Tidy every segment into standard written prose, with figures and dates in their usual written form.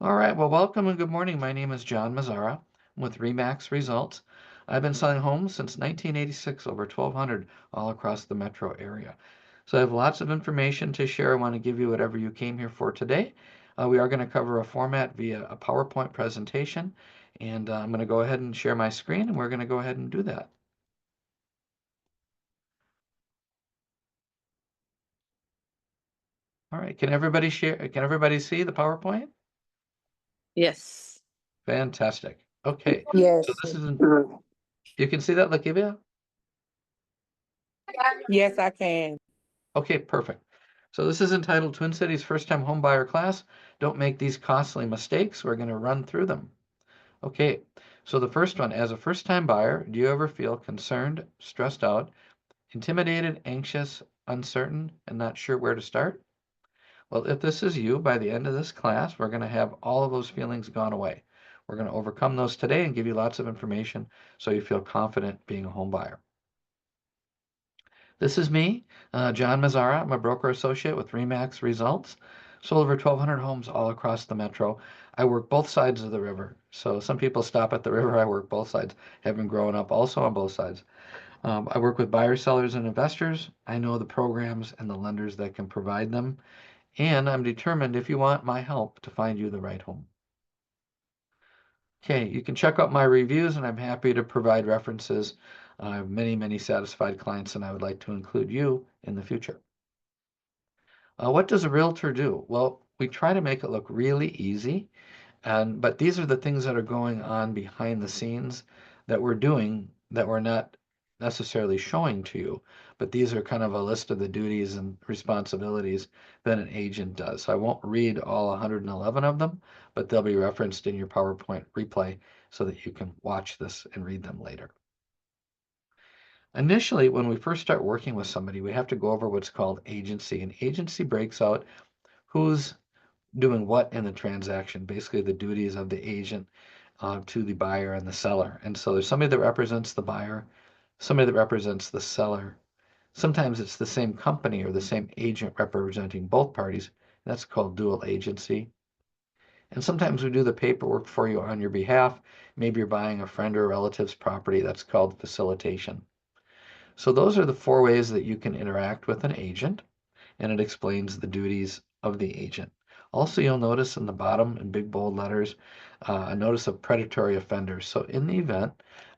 All right, well, welcome and good morning. My name is John Mazzara. I'm with Remax Results. I've been selling homes since 1986, over 1,200 all across the metro area. So I have lots of information to share. I want to give you whatever you came here for today. We are going to cover a format via a PowerPoint presentation, and I'm going to go ahead and share my screen, and we're going to go ahead and do that. All right, can everybody share? Can everybody see the PowerPoint? Yes. Fantastic. Okay, so Yes. this is, you can see that, Lakivia? Yes, I can. Okay, perfect. So this is entitled Twin Cities First Time Home Buyer Class. Don't make these costly mistakes. We're going to run through them. Okay, so the first one, as a first time buyer, do you ever feel concerned, stressed out, intimidated, anxious, uncertain, and not sure where to start? Well, if this is you, by the end of this class, we're going to have all of those feelings gone away. We're going to overcome those today and give you lots of information so you feel confident being a home buyer. This is me, John Mazzara. I'm a broker associate with Remax Results. Sold over 1,200 homes all across the metro. I work both sides of the river. So some people stop at the river. I work both sides, having grown up also on both sides. I work with buyers, sellers, and investors. I know the programs and the lenders that can provide them. And I'm determined, if you want my help, to find you the right home. Okay, you can check out my reviews, and I'm happy to provide references. I have many, many satisfied clients, and I would like to include you in the future. What does a realtor do? Well, we try to make it look really easy, but these are the things that are going on behind the scenes that we're doing that we're not necessarily showing to you. But these are kind of a list of the duties and responsibilities that an agent does. So I won't read all 111 of them, but they'll be referenced in your PowerPoint replay so that you can watch this and read them later. Initially, when we first start working with somebody, we have to go over what's called agency. And agency breaks out who's doing what in the transaction, basically the duties of the agent to the buyer and the seller. And so there's somebody that represents the buyer, somebody that represents the seller. Sometimes it's the same company or the same agent representing both parties. That's called dual agency. And sometimes we do the paperwork for you on your behalf. Maybe you're buying a friend or relative's property. That's called facilitation. So those are the four ways that you can interact with an agent, and it explains the duties of the agent. Also, you'll notice in the bottom in big bold letters, a notice of predatory offenders. So in the event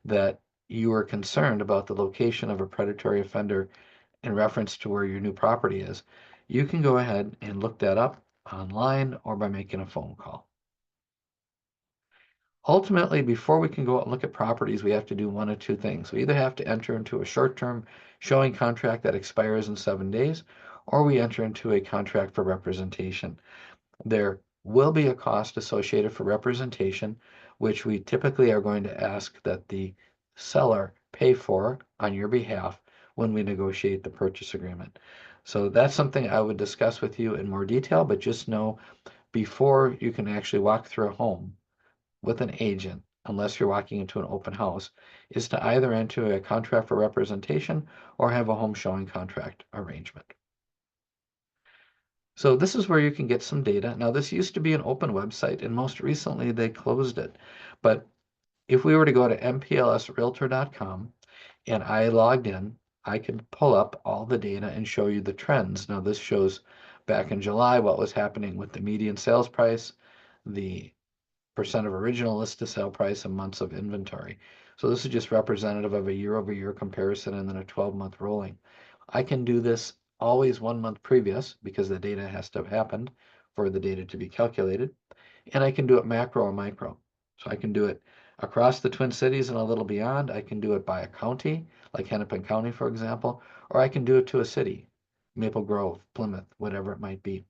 that you are concerned about the location of a predatory offender in reference to where your new property is, you can go ahead and look that up online or by making a phone call. Ultimately, before we can go out and look at properties, we have to do one of two things. We either have to enter into a short-term showing contract that expires in 7 days, or we enter into a contract for representation. There will be a cost associated for representation, which we typically are going to ask that the seller pay for on your behalf when we negotiate the purchase agreement. So that's something I would discuss with you in more detail, but just know before you can actually walk through a home with an agent, unless you're walking into an open house, is to either enter a contract for representation or have a home showing contract arrangement. So this is where you can get some data. Now, this used to be an open website, and most recently they closed it. But if we were to go to mplsrealtor.com and I logged in, I can pull up all the data and show you the trends. Now, this shows back in July what was happening with the median sales price, the percent of original list to sale price, and months of inventory. So this is just representative of a year-over-year comparison and then a 12-month rolling. I can do this always 1 month previous because the data has to have happened for the data to be calculated. And I can do it macro or micro. So I can do it across the Twin Cities and a little beyond. I can do it by a county, like Hennepin County, for example, or I can do it to a city, Maple Grove, Plymouth, whatever it might be.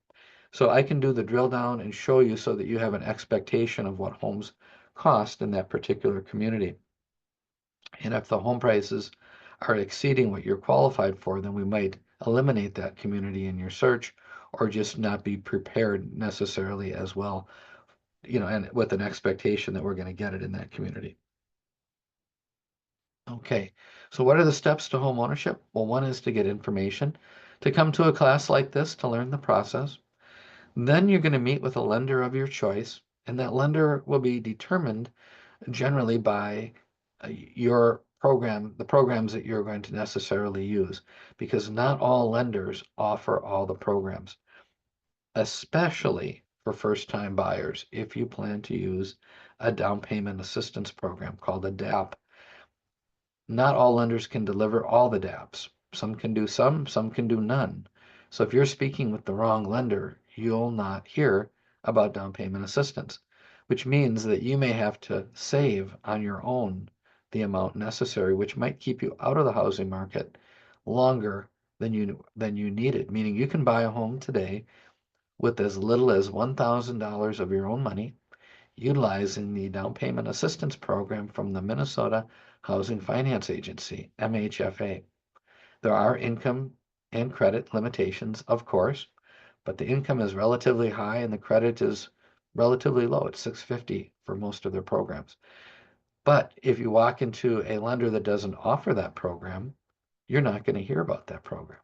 So I can do the drill down and show you so that you have an expectation of what homes cost in that particular community. And if the home prices are exceeding what you're qualified for, then we might eliminate that community in your search or just not be prepared necessarily as well, and with an expectation that we're going to get it in that community. Okay, so what are the steps to home ownership? Well, one is to get information, to come to a class like this to learn the process. Then you're going to meet with a lender of your choice, And that lender will be determined generally by your program, the programs that you're going to necessarily use, because not all lenders offer all the programs, especially for first-time buyers. If you plan to use a down payment assistance program called a DAP, not all lenders can deliver all the DAPs. Some can do some can do none. So if you're speaking with the wrong lender, you'll not hear about down payment assistance, which means that you may have to save on your own the amount necessary, which might keep you out of the housing market longer than you needed. Meaning you can buy a home today with as little as $1,000 of your own money, utilizing the down payment assistance program from the Minnesota Housing Finance Agency, MHFA. There are income and credit limitations, of course, but the income is relatively high and the credit is relatively low. It's 650 for most of their programs. But if you walk into a lender that doesn't offer that program, you're not going to hear about that program.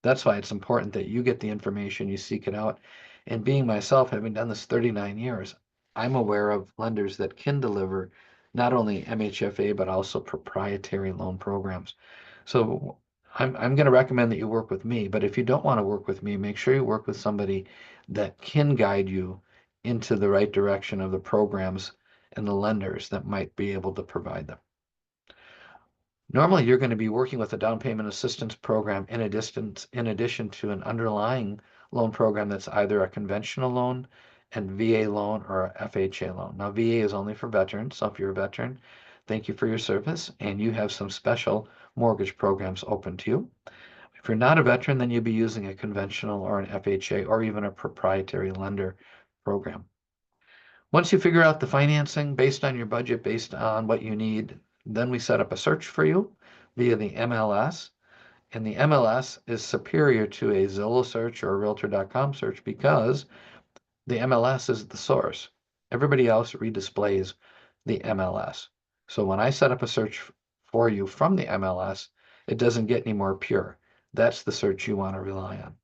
That's why it's important that you get the information, you seek it out. And being myself, having done this 39 years, I'm aware of lenders that can deliver not only MHFA, but also proprietary loan programs. So I'm going to recommend that you work with me, but if you don't want to work with me, make sure you work with somebody that can guide you into the right direction of the programs and the lenders that might be able to provide them. Normally, you're going to be working with a down payment assistance program in addition to an underlying loan program that's either a conventional loan and VA loan or a FHA loan. Now, VA is only for veterans, so if you're a veteran, thank you for your service, and you have some special mortgage programs open to you. If you're not a veteran, then you'll be using a conventional or an FHA or even a proprietary lender program. Once you figure out the financing based on your budget, based on what you need, then we set up a search for you via the MLS. And the MLS is superior to a Zillow search or a Realtor.com search because the MLS is the source. Everybody else redisplays the MLS. So when I set up a search for you from the MLS, it doesn't get any more pure. That's the search you want to rely on.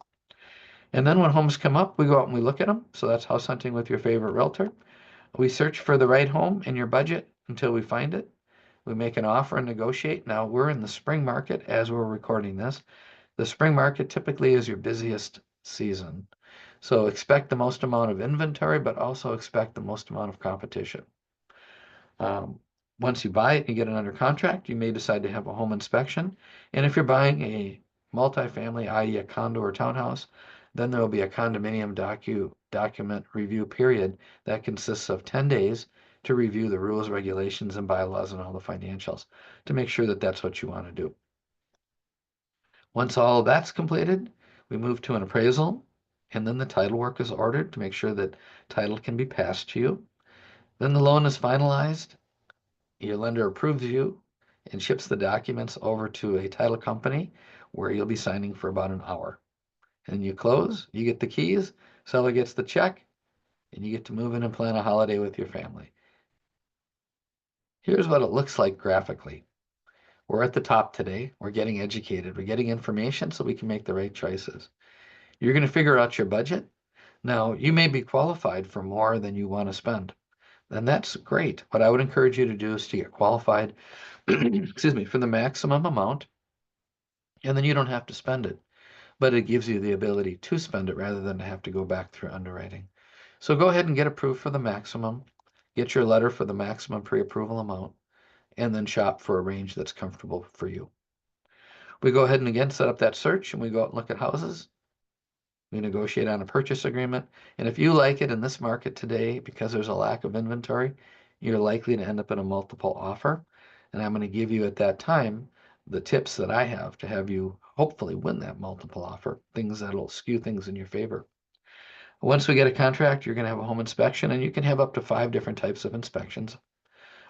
And then when homes come up, we go out and we look at them. So that's house hunting with your favorite realtor. We search for the right home in your budget until we find it. We make an offer and negotiate. Now we're in the spring market as we're recording this. The spring market typically is your busiest season. So expect the most amount of inventory, but also expect the most amount of competition. Once you buy it and you get it under contract, you may decide to have a home inspection. And if you're buying a multifamily, i.e. a condo or townhouse, then there will be a condominium document review period that consists of 10 days to review the rules, regulations, and bylaws and all the financials to make sure that that's what you want to do. Once all of that's completed, we move to an appraisal, and then the title work is ordered to make sure that title can be passed to you. Then the loan is finalized. Your lender approves you and ships the documents over to a title company where you'll be signing for about an hour. And you close, you get the keys, seller gets the check, and you get to move in and plan a holiday with your family. Here's what it looks like graphically. We're at the top today. We're getting educated. We're getting information so we can make the right choices. You're going to figure out your budget. Now, you may be qualified for more than you want to spend. And that's great. What I would encourage you to do is to get qualified, excuse me, for the maximum amount, and then you don't have to spend it. But it gives you the ability to spend it rather than to have to go back through underwriting. So go ahead and get approved for the maximum, get your letter for the maximum pre-approval amount, and then shop for a range that's comfortable for you. We go ahead and again set up that search and we go out and look at houses. We negotiate on a purchase agreement. And if you like it in this market today, because there's a lack of inventory, you're likely to end up in a multiple offer. And I'm going to give you at that time the tips that I have to have you hopefully win that multiple offer, things that'll skew things in your favor. Once we get a contract, you're going to have a home inspection, and you can have up to 5 different types of inspections.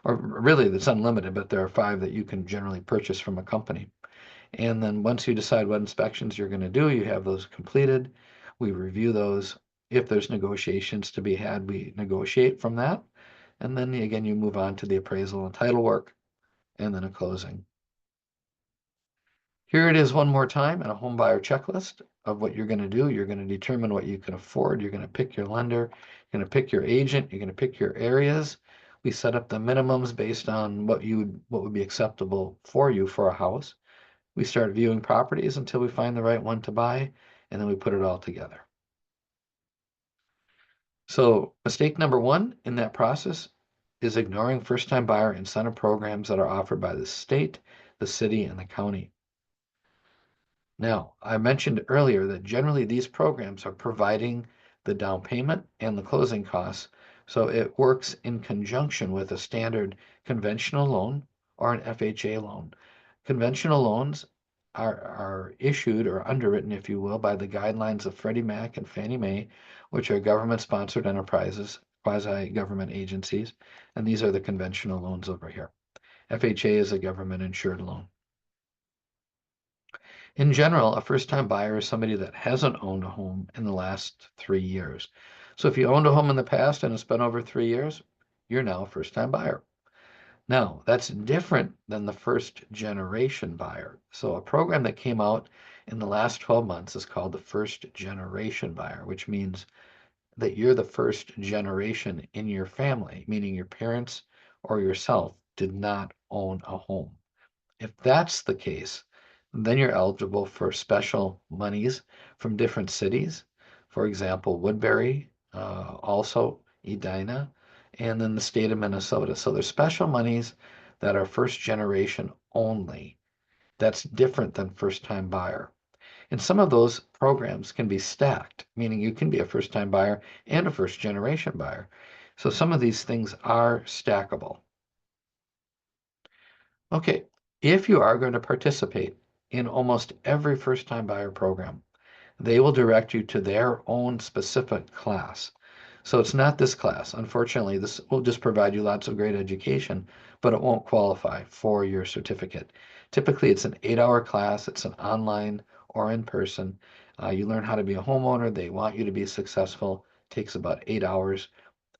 Or really, it's unlimited, but there are 5 that you can generally purchase from a company. And then once you decide what inspections you're going to do, you have those completed. We review those. If there's negotiations to be had, we negotiate from that. And then again, you move on to the appraisal and title work, and then a closing. Here it is one more time in a home buyer checklist. of what you're going to do. You're going to determine what you can afford. You're going to pick your lender. You're going to pick your agent. You're going to pick your areas. We set up the minimums based on what would be acceptable for you for a house. We start viewing properties until we find the right one to buy, and then we put it all together. So mistake number one in that process is ignoring first-time buyer incentive programs that are offered by the state, the city, and the county. Now, I mentioned earlier that generally these programs are providing the down payment and the closing costs, so it works in conjunction with a standard conventional loan or an FHA loan. Conventional loans are issued or underwritten, if you will, by the guidelines of Freddie Mac and Fannie Mae, which are government-sponsored enterprises, quasi-government agencies, and these are the conventional loans over here. FHA is a government-insured loan. In general, a first-time buyer is somebody that hasn't owned a home in the last 3 years. So if you owned a home in the past and it's been over 3 years, you're now a first-time buyer. Now, that's different than the first generation buyer. So a program that came out in the last 12 months is called the first generation buyer, which means that you're the first generation in your family, meaning your parents or yourself did not own a home. If that's the case, then you're eligible for special monies from different cities. For example, Woodbury, also Edina, and then the state of Minnesota. So there's special monies that are first generation only. That's different than first time buyer. And some of those programs can be stacked, meaning you can be a first time buyer and a first generation buyer. So some of these things are stackable. Okay, if you are going to participate in almost every first-time buyer program, they will direct you to their own specific class. So it's not this class. Unfortunately, this will just provide you lots of great education, but it won't qualify for your certificate. Typically, it's an 8-hour class. It's an online or in person. You learn how to be a homeowner. They want you to be successful. It takes about 8 hours.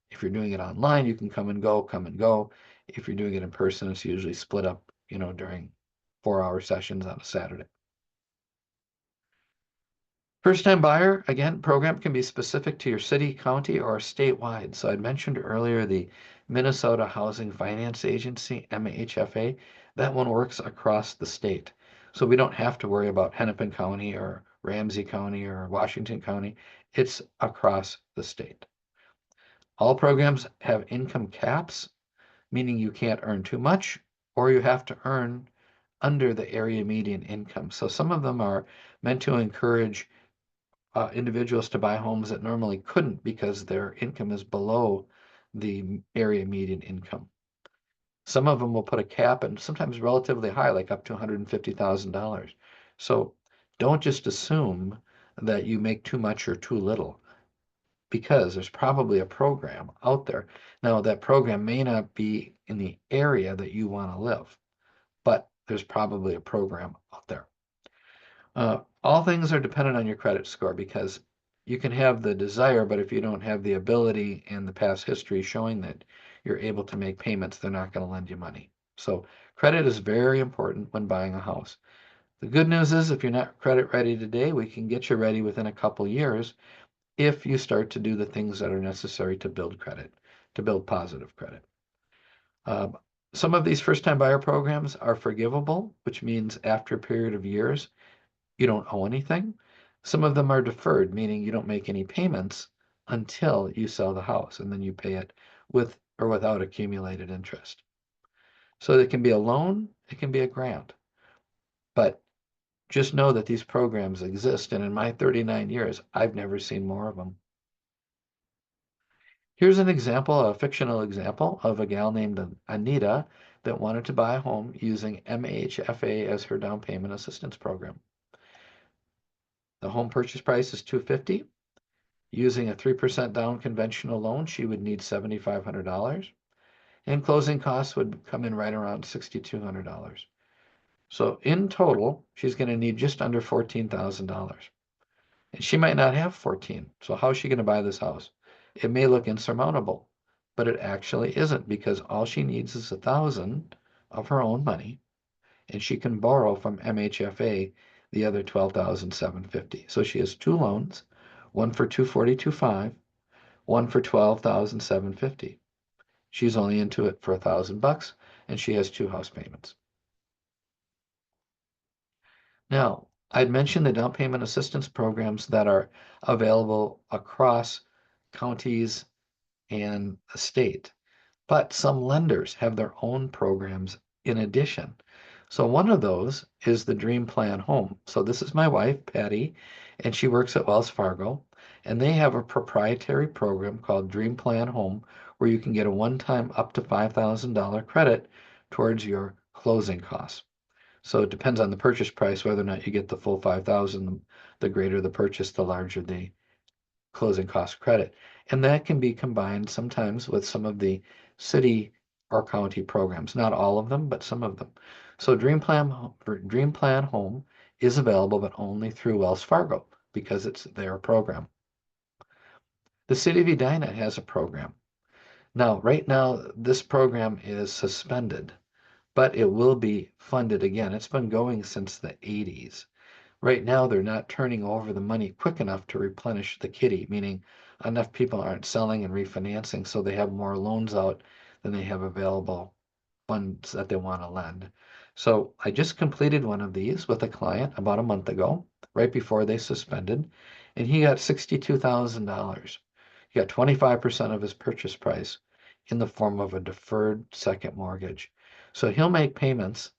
If you're doing it online, you can come and go. If you're doing it in person, it's usually split up, during 4-hour sessions on a Saturday. First-time buyer, again, program can be specific to your city, county, or statewide. So I mentioned earlier the Minnesota Housing Finance Agency, MHFA. That one works across the state. So we don't have to worry about Hennepin County or Ramsey County or Washington County. It's across the state. All programs have income caps, meaning you can't earn too much or you have to earn under the area median income. So some of them are meant to encourage individuals to buy homes that normally couldn't because their income is below the area median income. Some of them will put a cap and sometimes relatively high, like up to $150,000. So don't just assume that you make too much or too little, because there's probably a program out there. Now, that program may not be in the area that you want to live, but there's probably a program out there. All things are dependent on your credit score, because you can have the desire, but if you don't have the ability and the past history showing that you're able to make payments, they're not going to lend you money. So credit is very important when buying a house. The good news is if you're not credit ready today, we can get you ready within a couple years if you start to do the things that are necessary to build credit, to build positive credit. Some of these first-time buyer programs are forgivable, which means after a period of years, you don't owe anything. Some of them are deferred, meaning you don't make any payments until you sell the house, and then you pay it with or without accumulated interest. So it can be a loan, it can be a grant, but just know that these programs exist, and in my 39 years, I've never seen more of them. Here's an example, a fictional example of a gal named Anita that wanted to buy a home using MHFA as her down payment assistance program. The home purchase price is $250. Using a 3% down conventional loan, she would need $7,500, and closing costs would come in right around $6,200. So in total, she's going to need just under $14,000. And she might not have 14. So how is she going to buy this house? It may look insurmountable, but it actually isn't, because all she needs is 1,000 of her own money, and she can borrow from MHFA the other 12,750. So she has two loans, one for 242.5, one for 12,750. She's only into it for $1,000 and she has two house payments. Now, I'd mentioned the down payment assistance programs that are available across counties and the state, but some lenders have their own programs in addition. So one of those is the Dream Plan Home. So this is my wife, Patty, and she works at Wells Fargo, and they have a proprietary program called Dream Plan Home where you can get a one-time up to $5,000 credit towards your closing costs. So it depends on the purchase price, whether or not you get the full 5,000, the greater the purchase, the larger the closing cost credit. And that can be combined sometimes with some of the city or county programs, not all of them, but some of them. So Dream Plan Home is available, but only through Wells Fargo because it's their program. The city of Edina has a program. Now, right now, this program is suspended, but it will be funded again. It's been going since the 80s. Right now, they're not turning over the money quick enough to replenish the kitty, meaning enough people aren't selling and refinancing, so they have more loans out than they have available funds that they want to lend. So I just completed one of these with a client about a month ago, right before they suspended, and he got $62,000. He got 25% of his purchase price in the form of a deferred second mortgage. So he'll make payments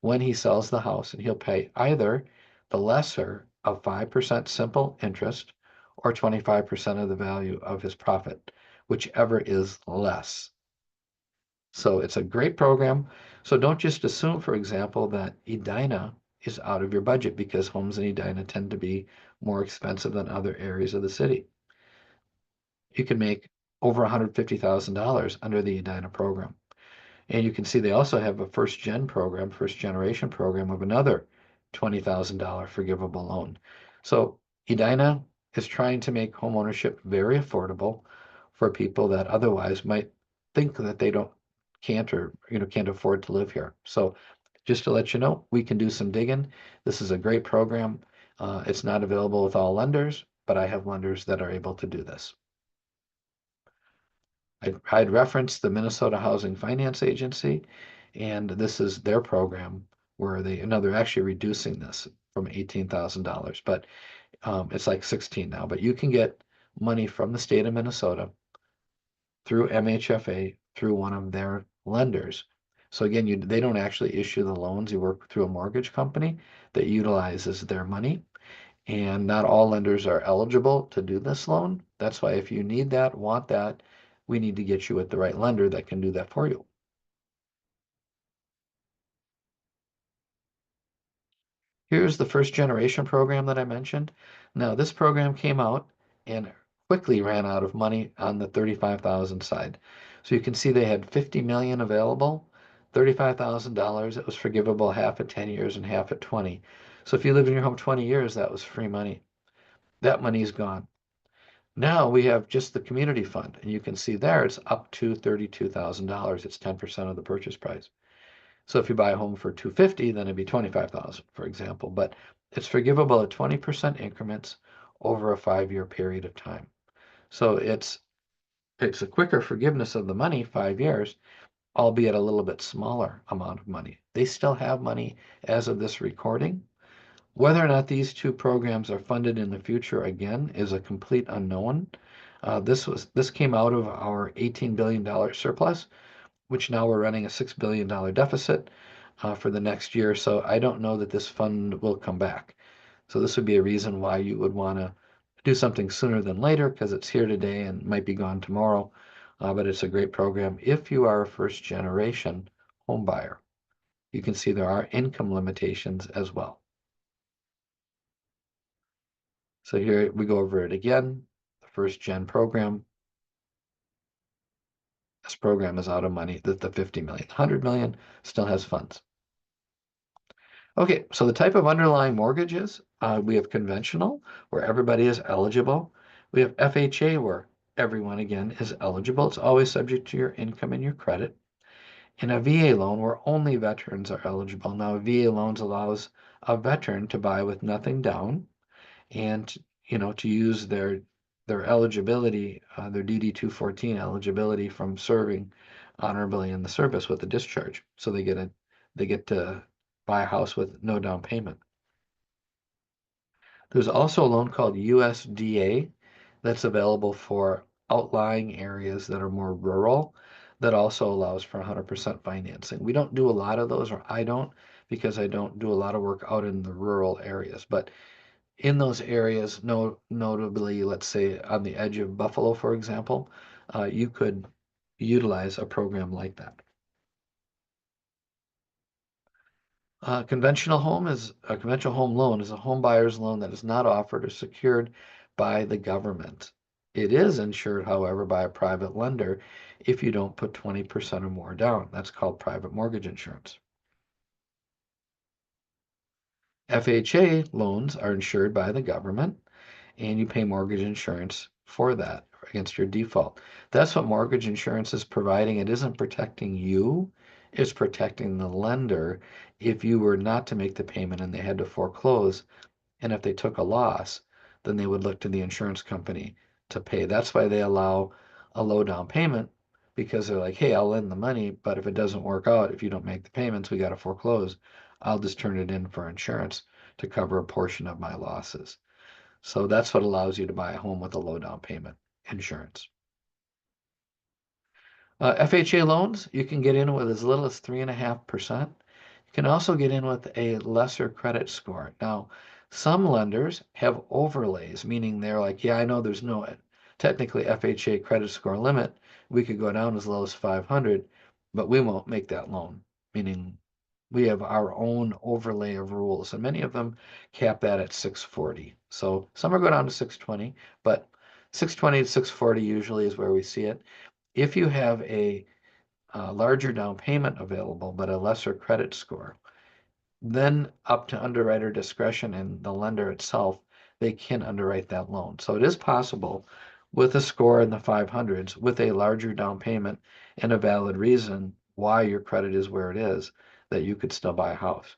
when he sells the house, and he'll pay either the lesser of 5% simple interest or 25% of the value of his profit, whichever is less. So it's a great program. So don't just assume, for example, that Edina is out of your budget because homes in Edina tend to be more expensive than other areas of the city. You can make over $150,000 under the Edina program. And you can see they also have a first generation program of another $20,000 forgivable loan. So Edina is trying to make homeownership very affordable for people that otherwise might think that they can't or can't afford to live here. So just to let you know, we can do some digging. This is a great program. It's not available with all lenders, but I have lenders that are able to do this. I'd referenced the Minnesota Housing Finance Agency, and this is their program where they're actually reducing this from $18,000, but it's like 16 now. But you can get money from the state of Minnesota through MHFA through one of their lenders. So again, they don't actually issue the loans. You work through a mortgage company that utilizes their money. And not all lenders are eligible to do this loan. That's why if you need that, want that, we need to get you with the right lender that can do that for you. Here's the first generation program that I mentioned. Now, this program came out and quickly ran out of money on the 35,000 side. So you can see they had 50 million available, $35,000. It was forgivable half at 10 years and half at 20. So if you lived in your home 20 years, that was free money. That money's gone. Now we have just the community fund, and you can see there it's up to $32,000. It's 10% of the purchase price. So if you buy a home for $250,000, then it'd be $25,000, for example. But it's forgivable at 20% increments over a 5-year period of time. So it's a quicker forgiveness of the money, 5 years, albeit a little bit smaller amount of money. They still have money as of this recording. Whether or not these two programs are funded in the future again is a complete unknown. This came out of our $18 billion surplus, which now we're running a $6 billion deficit for the next year. So I don't know that this fund will come back. So this would be a reason why you would want to do something sooner than later because it's here today and might be gone tomorrow. But it's a great program if you are a first generation home buyer. You can see there are income limitations as well. So here we go over it again, the first gen program. This program is out of money, the 50 million, 100 million still has funds. Okay, so the type of underlying mortgages, we have conventional, where everybody is eligible. We have FHA, where everyone, again, is eligible. It's always subject to your income and your credit. In a VA loan, where only veterans are eligible. Now, VA loans allows a veteran to buy with nothing down and, to use their eligibility, their DD 214 eligibility from serving honorably in the service with a discharge. So they get to buy a house with no down payment. There's also a loan called USDA that's available for outlying areas that are more rural that also allows for 100% financing. We don't do a lot of those, or I don't, because I don't do a lot of work out in the rural areas. But in those areas, notably, let's say on the edge of Buffalo, for example, you could utilize a program like that. A conventional home loan is a home buyer's loan that is not offered or secured by the government. It is insured, however, by a private lender if you don't put 20% or more down. That's called private mortgage insurance. FHA loans are insured by the government, and you pay mortgage insurance for that against your default. That's what mortgage insurance is providing. It isn't protecting you, it's protecting the lender if you were not to make the payment and they had to foreclose. And if they took a loss, then they would look to the insurance company to pay. That's why they allow a low down payment, because they're like, hey, I'll lend the money, but if it doesn't work out, if you don't make the payments, we got to foreclose. I'll just turn it in for insurance to cover a portion of my losses. So that's what allows you to buy a home with a low down payment insurance. FHA loans, you can get in with as little as 3.5%. You can also get in with a lesser credit score. Now, some lenders have overlays, meaning they're like, yeah, I know there's no technically FHA credit score limit. We could go down as low as 500, but we won't make that loan, meaning we have our own overlay of rules, and many of them cap that at 640. So some are going down to 620, but 620 to 640 usually is where we see it. If you have a larger down payment available, but a lesser credit score, then up to underwriter discretion and the lender itself, they can underwrite that loan. So it is possible with a score in the 500s, with a larger down payment and a valid reason why your credit is where it is, that you could still buy a house.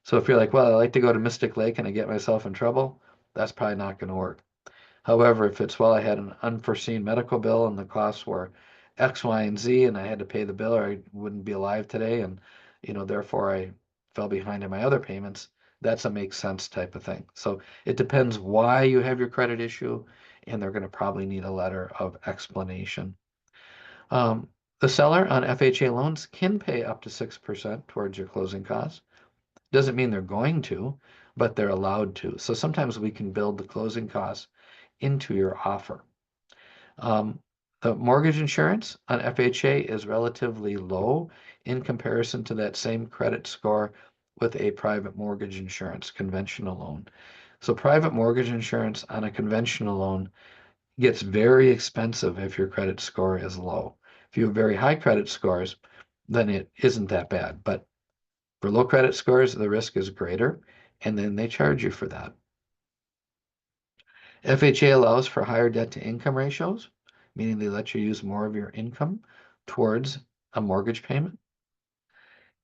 So if you're like, well, I like to go to Mystic Lake and I get myself in trouble, that's probably not going to work. However, if it's, well, I had an unforeseen medical bill and the costs were X, Y, and Z, and I had to pay the bill or I wouldn't be alive today, and therefore I fell behind in my other payments, that's a makes sense type of thing. So it depends why you have your credit issue, and they're going to probably need a letter of explanation. The seller on FHA loans can pay up to 6% towards your closing costs. Doesn't mean they're going to, but they're allowed to. So sometimes we can build the closing costs into your offer. The mortgage insurance on FHA is relatively low in comparison to that same credit score with a private mortgage insurance conventional loan. So private mortgage insurance on a conventional loan gets very expensive if your credit score is low. If you have very high credit scores, then it isn't that bad. But for low credit scores, the risk is greater, and then they charge you for that. FHA allows for higher debt to income ratios, meaning they let you use more of your income towards a mortgage payment.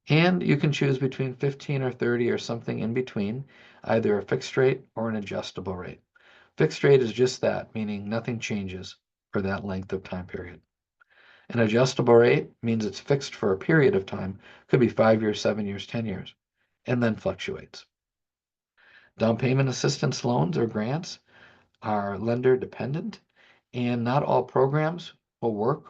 And you can choose between 15 or 30 or something in between, either a fixed rate or an adjustable rate. Fixed rate is just that, meaning nothing changes for that length of time period. An adjustable rate means it's fixed for a period of time, could be 5 years, 7 years, 10 years, and then fluctuates. Down payment assistance loans or grants are lender dependent, and not all programs will work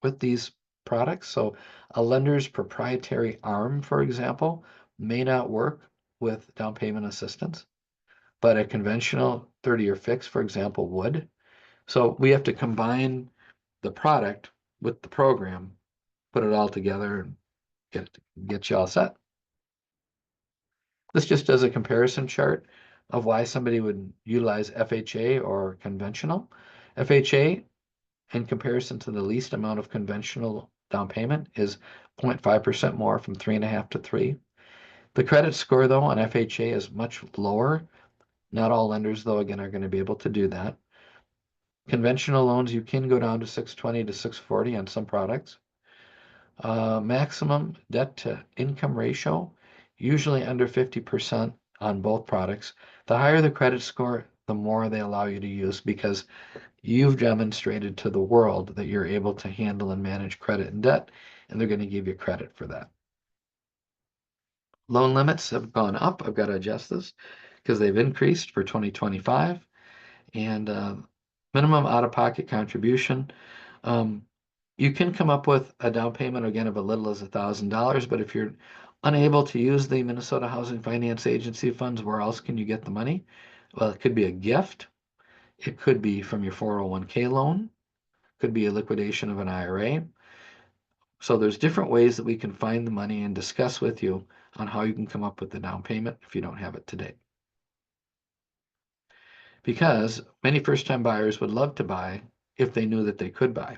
with these products. So a lender's proprietary arm, for example, may not work with down payment assistance, but a conventional 30-year fix, for example, would. So we have to combine the product with the program, put it all together, and get you all set. This just does a comparison chart of why somebody would utilize FHA or conventional. FHA, in comparison to the least amount of conventional down payment, is 0.5% more, from 3.5 to 3. The credit score, though, on FHA is much lower. Not all lenders, though, again, are going to be able to do that. Conventional loans, you can go down to 620 to 640 on some products. Maximum debt to income ratio, usually under 50% on both products. The higher the credit score, the more they allow you to use because you've demonstrated to the world that you're able to handle and manage credit and debt, and they're going to give you credit for that. Loan limits have gone up. I've got to adjust this because they've increased for 2025. And minimum out-of-pocket contribution. You can come up with a down payment again of as little as $1,000, but if you're unable to use the Minnesota Housing Finance Agency funds, where else can you get the money? Well, it could be a gift. It could be from your 401k loan. Could be a liquidation of an IRA. So there's different ways that we can find the money and discuss with you on how you can come up with the down payment if you don't have it today. Because many first-time buyers would love to buy if they knew that they could buy,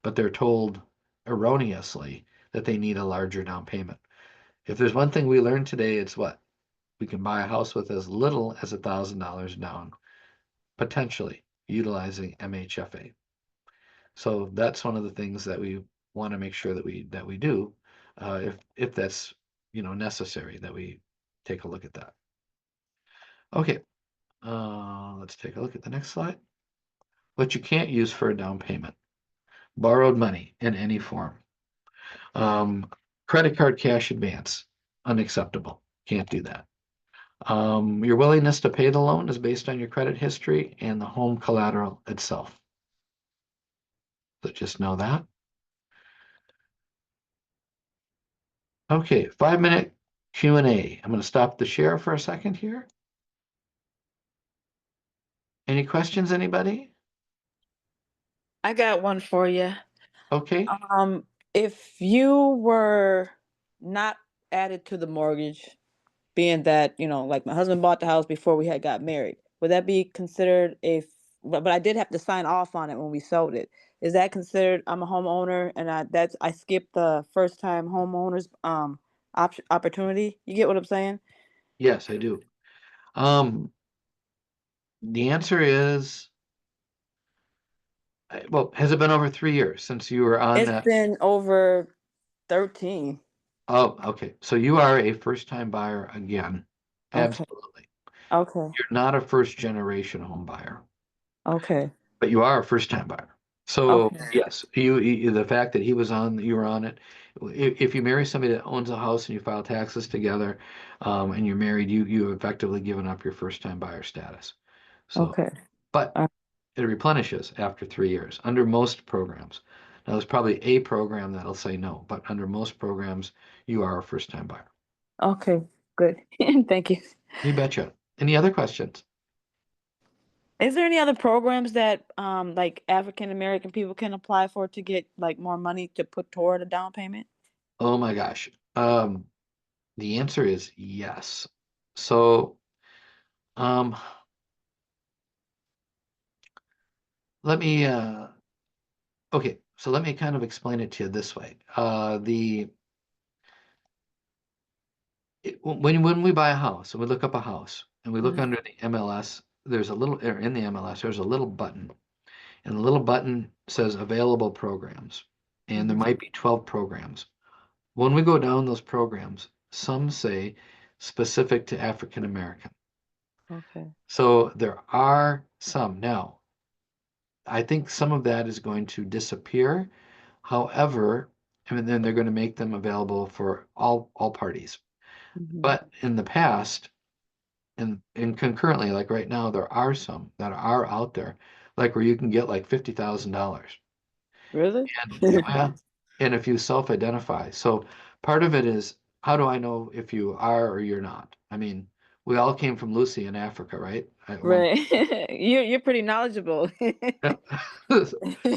but they're told erroneously that they need a larger down payment. If there's one thing we learned today, it's what? We can buy a house with as little as $1,000 down, potentially utilizing MHFA. So that's one of the things that we want to make sure that we do, if that's necessary, that we take a look at that. Okay, let's take a look at the next slide. What you can't use for a down payment: borrowed money in any form. Credit card cash advance, unacceptable. Can't do that. Your willingness to pay the loan is based on your credit history and the home collateral itself. So just know that. Okay, 5-minute Q&A. I'm going to stop the share for a second here. Any questions, anybody? I got one for you. Okay, If you were not added to the mortgage, being that, like my husband bought the house before we had got married, would that be considered but I did have to sign off on it when we sold it. Is that considered I'm a homeowner and I skipped the first time homeowners opportunity? You get what I'm saying? yes, I do. The answer is, well, has it been over 3 years since you were on It's that? been over 13. Oh, okay. So you are a first-time buyer again. Okay. Absolutely. Okay. You're not a first-generation home buyer, Okay. but you are a first-time buyer. So Okay. yes, the fact that you were on it. If you marry somebody that owns a house and you file taxes together, and you're married, you have effectively given up your first-time buyer status. So, Okay. but Uh, it replenishes after 3 years under most programs. Now, there's probably a program that'll say no, but under most programs, you are a first-time buyer. Okay. Good. Thank you. You betcha. Any other questions? Is there any other programs that like African American people can apply for to get like more money to put toward a down payment? Oh my gosh. The answer is yes. So, um, let me, okay, so let me kind of explain it to you this way. When we buy a house and we look up a house and we look Mhm. under the MLS, or in the MLS, there's a little button, and the little button says available programs, and there Mhm. might be 12 programs. When we go down those programs, some say specific to African American. Okay. So there are some. Now, I think some of that is going to disappear. However, and then they're going to make them available for all parties. Mhm. But in the past, and concurrently, like right now, there are some that are out there, like where you can get like $50,000. Really? And yeah, and if you self-identify. So part of it is, how do I know if you are or you're not? I mean, we all came from Lucy in Africa, right? At one. Right. You're pretty knowledgeable. Yeah.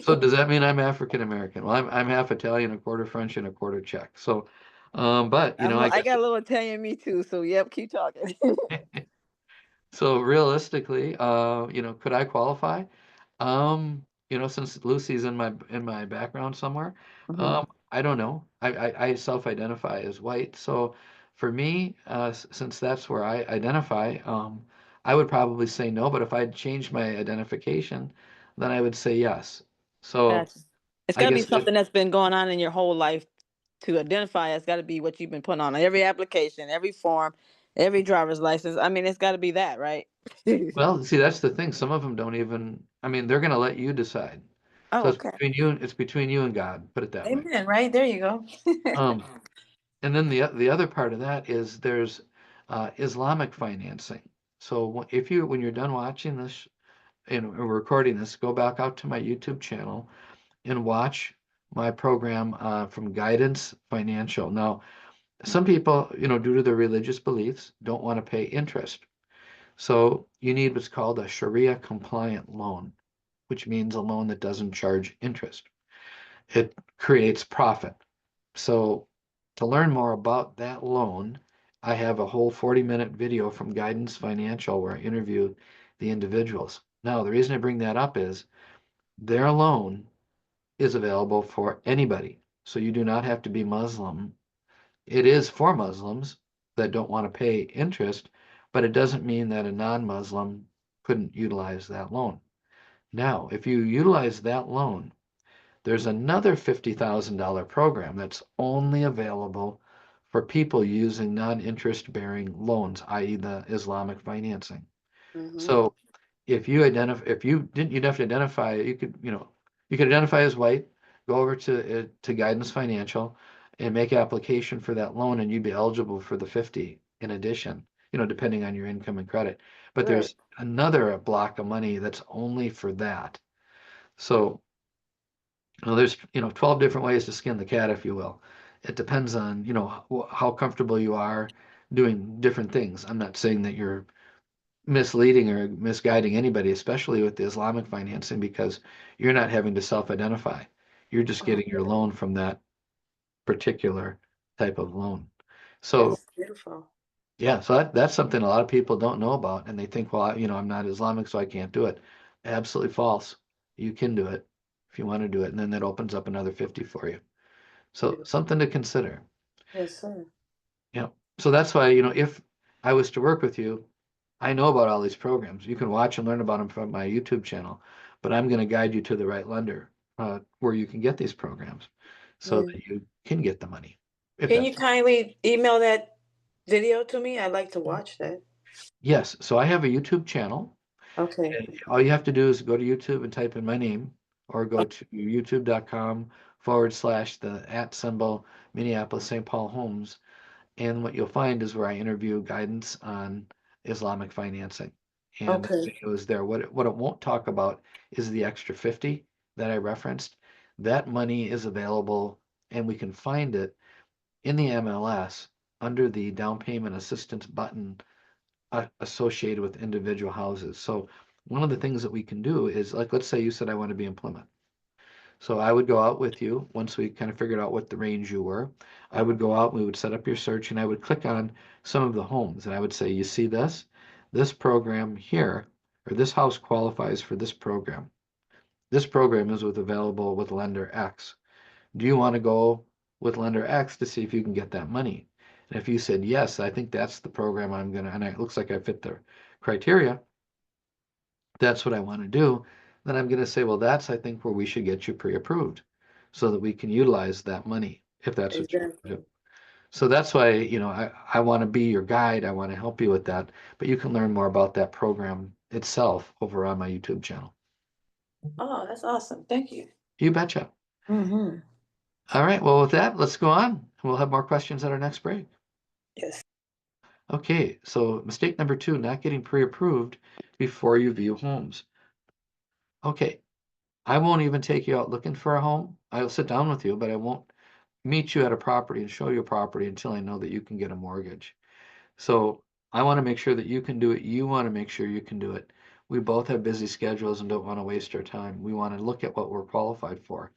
So does that mean I'm African American? Well, I'm half Italian, a quarter French, and a quarter Czech. So, but I I guess. got a little Italian me too, so yep, keep talking. So realistically, could I qualify? Since Lucy's in my background somewhere, Mhm. I don't know. I self-identify as white, so for me, since that's where I identify, I would probably say no. But if I'd changed my identification, then I would say yes. So Gotcha. It's I got to be guess something that's been going on in your whole life to identify it's got to be what you've been putting on every application, every form, every driver's license. I mean, it's got to be that, right? Well, see, that's the thing. Some of them don't even, I mean, they're gonna let you decide. Oh, So okay. it's between you and God, put it that way. Amen. Right there, you go. Um, and then the other part of that is there's Islamic financing. So if you, when you're done watching this and recording this, go back out to my YouTube channel and watch my program from Guidance Financial. Now, some people, due to their religious beliefs, don't want to pay interest. So you need what's called a Sharia compliant loan, which means a loan that doesn't charge interest. It creates profit. So to learn more about that loan, I have a whole 40-minute video from Guidance Financial where I interview the individuals. Now, the reason I bring that up is their loan is available for anybody. So you do not have to be Muslim. It is for Muslims that don't want to pay interest, but it doesn't mean that a non-Muslim couldn't utilize that loan. Now, if you utilize that loan, there's another $50,000 program that's only available for people using non-interest bearing loans, i.e. the Islamic financing. Hmm. So if you didn't, you'd have to identify, you could identify as white, go over to Guidance Financial and make application for that loan, and you'd be eligible for the 50 in addition, depending on your income and credit. But Right. there's another block of money that's only for that. So, there's, 12 different ways to skin the cat, if you will. It depends on, how comfortable you are doing different things. I'm not saying that you're misleading or misguiding anybody, especially with the Islamic financing, because you're not having to self-identify. You're just Oh, getting your good. loan from that particular type of loan. So That's beautiful. yeah, so that's something a lot of people don't know about, and they think, well, I'm not Islamic, so I can't do it. Absolutely false. You can do it if you want to do it, and then that opens up another 50 for you. So Beautiful. something to consider. Yes, sir. Yeah. So that's why, if I was to work with you, I know about all these programs. You can watch and learn about them from my YouTube channel, but I'm going to guide you to the right lender where you can get these programs so Yeah. that you can get the money. If Can you that's kindly email that video to me? I'd like to watch that. yes. So I have a YouTube channel, Okay. and all you have to do is go to YouTube and type in my name, or go to youtube.com/, the @ symbol, Minneapolis St. Paul Homes. And what you'll find is where I interview guidance on Islamic financing. And the Okay. video is there. What it won't talk about is the extra 50 that I referenced. That money is available, and we can find it in the MLS under the down payment assistance button associated with individual houses. So one of the things that we can do is, like, let's say you said I want to be in Plymouth. So I would go out with you once we kind of figured out what the range you were. I would go out, we would set up your search, and I would click on some of the homes, and I would say, you see this? This program here, or this house qualifies for this program. This program is available with lender X. Do you want to go with lender X to see if you can get that money? And if you said yes, I think that's the program and it looks like I fit the criteria, that's what I want to do, then I'm going to say, well, that's, I think, where we should get you pre-approved so that we can utilize that money if that's what you want to Exactly. do. So that's why, I want to be your guide. I want to help you with that, but you can learn more about that program itself over on my YouTube channel. Oh, that's awesome. Thank you. You betcha. Mm-hmm. All right. Well, with that, let's go on. We'll have more questions at our next break. Yes. Okay. So mistake number 2, not getting pre-approved before you view homes. Okay. I won't even take you out looking for a home. I'll sit down with you, but I won't meet you at a property and show you a property until I know that you can get a mortgage. So I want to make sure that you can do it. You want to make sure you can do it. We both have busy schedules and don't want to waste our time. We want to look at what we're qualified for,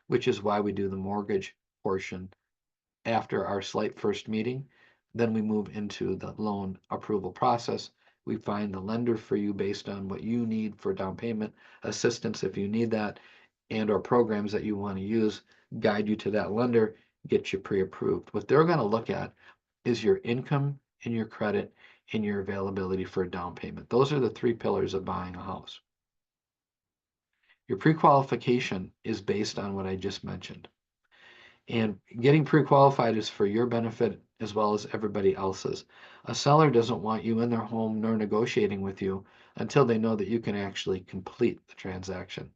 which is why we do the mortgage portion after our slight first meeting. Then we move into the loan approval process. We find the lender for you based on what you need for down payment assistance if you need that, and or programs that you want to use, guide you to that lender, get you pre-approved. What they're going to look at is your income and your credit and your availability for a down payment. Those are the 3 pillars of buying a house. Your pre-qualification is based on what I just mentioned. And getting pre-qualified is for your benefit as well as everybody else's. A seller doesn't want you in their home nor negotiating with you until they know that you can actually complete the transaction.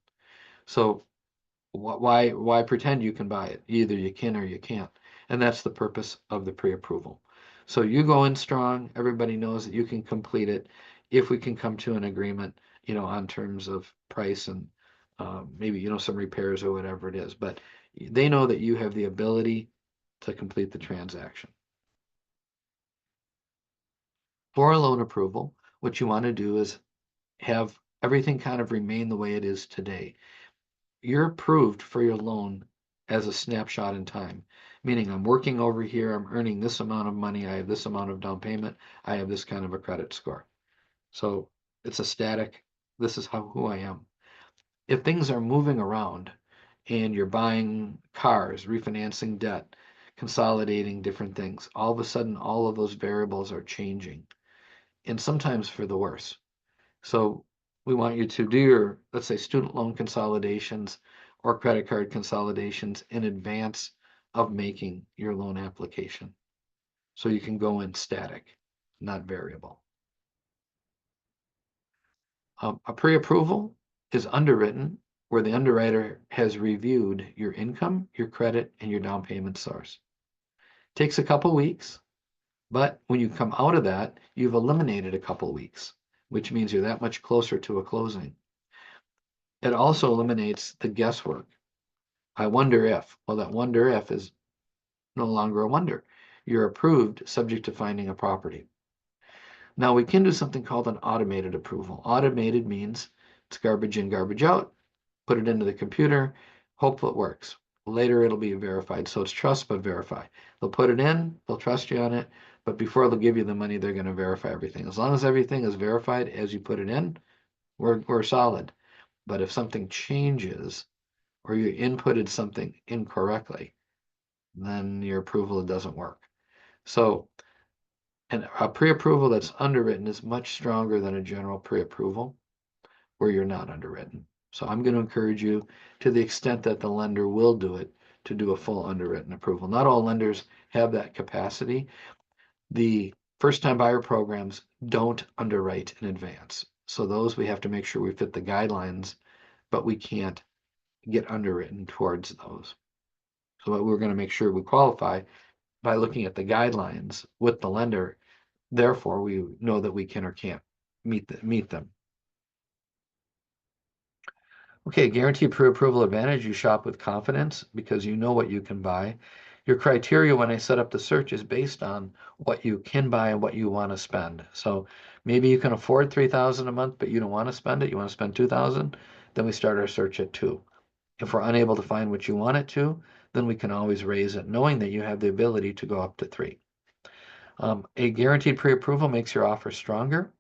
So why pretend you can buy it? Either you can or you can't. And that's the purpose of the pre-approval. So you go in strong, everybody knows that you can complete it if we can come to an agreement, on terms of price and maybe, some repairs or whatever it is. But they know that you have the ability to complete the transaction. For a loan approval, what you want to do is have everything kind of remain the way it is today. You're approved for your loan as a snapshot in time, meaning I'm working over here, I'm earning this amount of money, I have this amount of down payment, I have this kind of a credit score. So it's a static, this is who I am. If things are moving around and you're buying cars, refinancing debt, consolidating different things, all of a sudden all of those variables are changing, and sometimes for the worse. So we want you to do your, let's say, student loan consolidations or credit card consolidations in advance of making your loan application. So you can go in static, not variable. A pre-approval is underwritten where the underwriter has reviewed your income, your credit, and your down payment source. Takes a couple weeks, but when you come out of that, you've eliminated a couple weeks, which means you're that much closer to a closing. It also eliminates the guesswork. I wonder if, well, that wonder if is no longer a wonder. You're approved subject to finding a property. Now we can do something called an automated approval. Automated means it's garbage in, garbage out, put it into the computer, hope it works. Later it'll be verified. So it's trust but verify. They'll put it in, they'll trust you on it, but before they'll give you the money, they're going to verify everything. As long as everything is verified as you put it in, we're solid. But if something changes or you inputted something incorrectly, then your approval doesn't work. So a pre-approval that's underwritten is much stronger than a general pre-approval where you're not underwritten. So I'm going to encourage you, to the extent that the lender will do it, to do a full underwritten approval. Not all lenders have that capacity. The first-time buyer programs don't underwrite in advance. So those we have to make sure we fit the guidelines, but we can't get underwritten towards those. So we're going to make sure we qualify by looking at the guidelines with the lender. Therefore, we know that we can or can't meet them. Okay, guaranteed pre-approval advantage. You shop with confidence because you know what you can buy. Your criteria when I set up the search is based on what you can buy and what you want to spend. So maybe you can afford $3,000 a month, but you don't want to spend it. You want to spend $2,000. Then we start our search at 2. If we're unable to find what you want it to, then we can always raise it, knowing that you have the ability to go up to 3. A guaranteed pre-approval makes your offer stronger.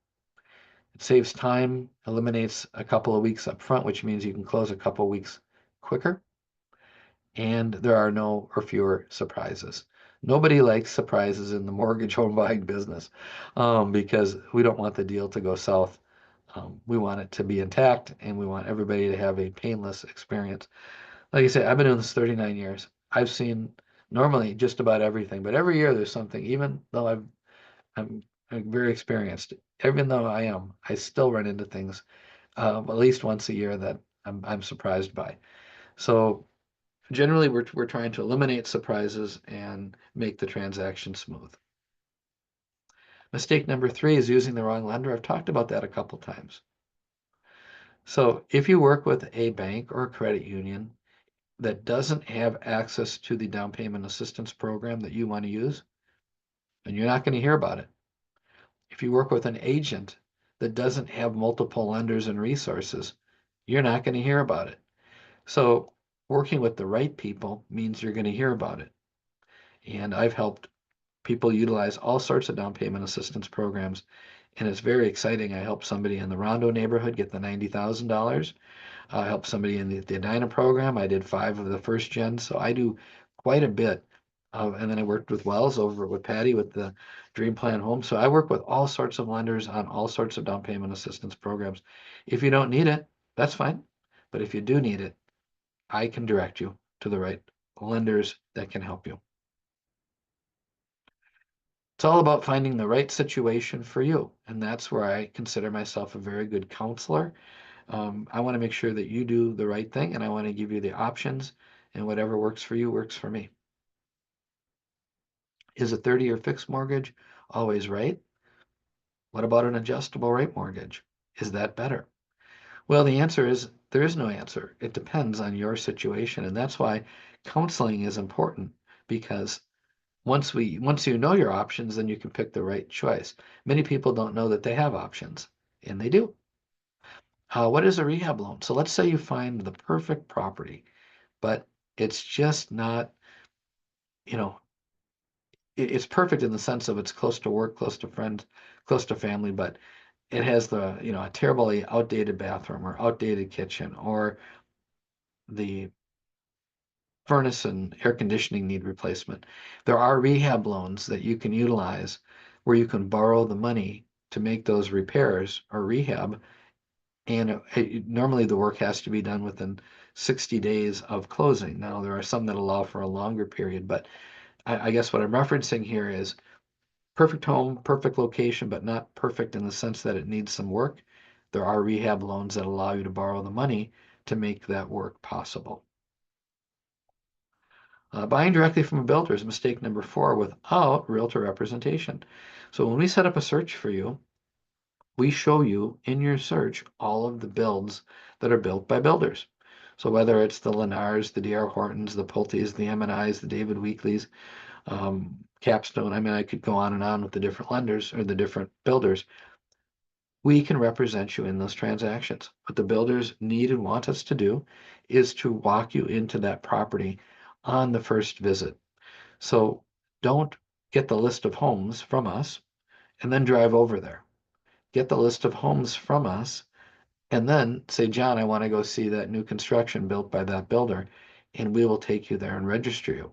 It saves time, eliminates a couple of weeks up front, which means you can close a couple of weeks quicker. And there are no or fewer surprises. Nobody likes surprises in the mortgage home buying business because we don't want the deal to go south. We want it to be intact and we want everybody to have a painless experience. Like I say, I've been doing this 39 years. I've seen normally just about everything, but every year there's something, even though I'm very experienced, even though I still run into things at least once a year that I'm surprised by. So generally, we're trying to eliminate surprises and make the transaction smooth. Mistake number 3 is using the wrong lender. I've talked about that a couple times. So if you work with a bank or a credit union that doesn't have access to the down payment assistance program that you want to use, then you're not going to hear about it. If you work with an agent that doesn't have multiple lenders and resources, you're not going to hear about it. So working with the right people means you're going to hear about it. And I've helped people utilize all sorts of down payment assistance programs, and it's very exciting. I helped somebody in the Rondo neighborhood get the $90,000. I helped somebody in the Edina program. I did 5 of the first gen, so I do quite a bit. And then I worked with Wells over with Patty with the Dream Plan Home. So I work with all sorts of lenders on all sorts of down payment assistance programs. If you don't need it, that's fine. But if you do need it, I can direct you to the right lenders that can help you. It's all about finding the right situation for you. And that's where I consider myself a very good counselor. I want to make sure that you do the right thing, and I want to give you the options, and whatever works for you works for me. Is a 30-year fixed mortgage always right? What about an adjustable rate mortgage? Is that better? Well, the answer is there is no answer. It depends on your situation. And that's why counseling is important, because once you know your options, then you can pick the right choice. Many people don't know that they have options, and they do. What is a rehab loan? So let's say you find the perfect property, but it's just not, you know, it's perfect in the sense of it's close to work, close to friends, close to family, but it has the, a terribly outdated bathroom or outdated kitchen, or the furnace and air conditioning need replacement. There are rehab loans that you can utilize where you can borrow the money to make those repairs or rehab. And normally the work has to be done within 60 days of closing. Now, there are some that allow for a longer period, but I guess what I'm referencing here is perfect home, perfect location, but not perfect in the sense that it needs some work. There are rehab loans that allow you to borrow the money to make that work possible. Buying directly from a builder is mistake number 4 without realtor representation. So when we set up a search for you, we show you in your search all of the builds that are built by builders. So whether it's the Lennars, the D.R. Hortons, the Pulte's, the M&I's, the David Weekley's, Capstone, I mean, I could go on and on with the different lenders or the different builders. We can represent you in those transactions. What the builders need and want us to do is to walk you into that property on the first visit. So don't get the list of homes from us and then drive over there. Get the list of homes from us and then say, John, I want to go see that new construction built by that builder, and we will take you there and register you.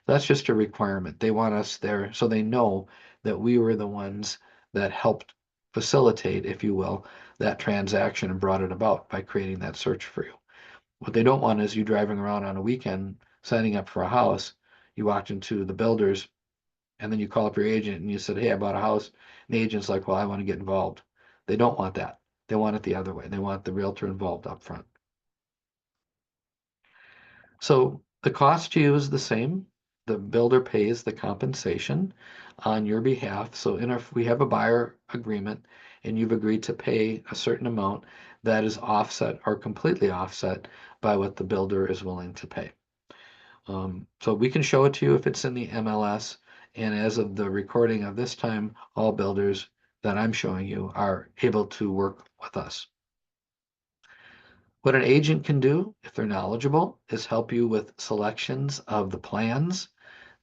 That's just a requirement. They want us there so they know that we were the ones that helped facilitate, if you will, that transaction and brought it about by creating that search for you. What they don't want is you driving around on a weekend signing up for a house. You walked into the builders and then you call up your agent and you said, hey, I bought a house. And the agent's like, well, I want to get involved. They don't want that. They want it the other way. They want the realtor involved up front. So the cost to you is the same. The builder pays the compensation on your behalf. So if we have a buyer agreement and you've agreed to pay a certain amount, that is offset or completely offset by what the builder is willing to pay. So we can show it to you if it's in the MLS. And as of the recording of this time, all builders that I'm showing you are able to work with us. What an agent can do, if they're knowledgeable, is help you with selections of the plans,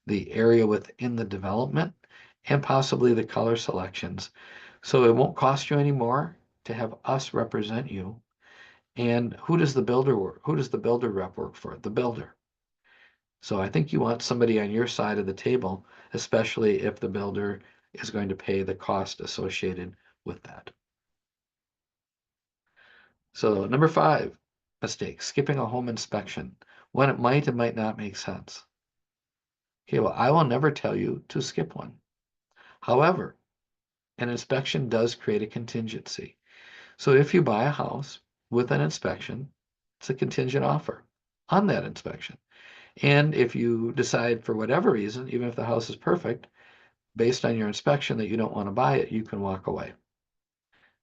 the area within the development, and possibly the color selections. So it won't cost you any more to have us represent you. And who does the builder work? Who does the builder rep work for? The builder. So I think you want somebody on your side of the table, especially if the builder is going to pay the cost associated with that. So number 5, mistake, skipping a home inspection when it might and might not make sense. Okay, well, I will never tell you to skip one. However, an inspection does create a contingency. So if you buy a house with an inspection, it's a contingent offer on that inspection. And if you decide for whatever reason, even if the house is perfect, based on your inspection that you don't want to buy it, you can walk away.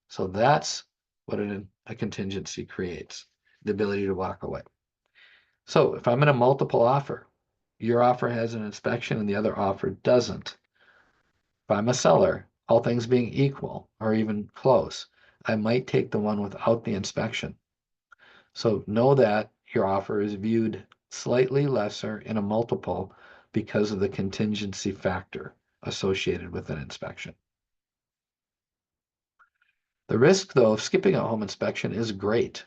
So that's what a contingency creates, the ability to walk away. So if I'm in a multiple offer, your offer has an inspection and the other offer doesn't. If I'm a seller, all things being equal or even close, I might take the one without the inspection. So know that your offer is viewed slightly lesser in a multiple because of the contingency factor associated with an inspection. The risk, though, of skipping a home inspection is great,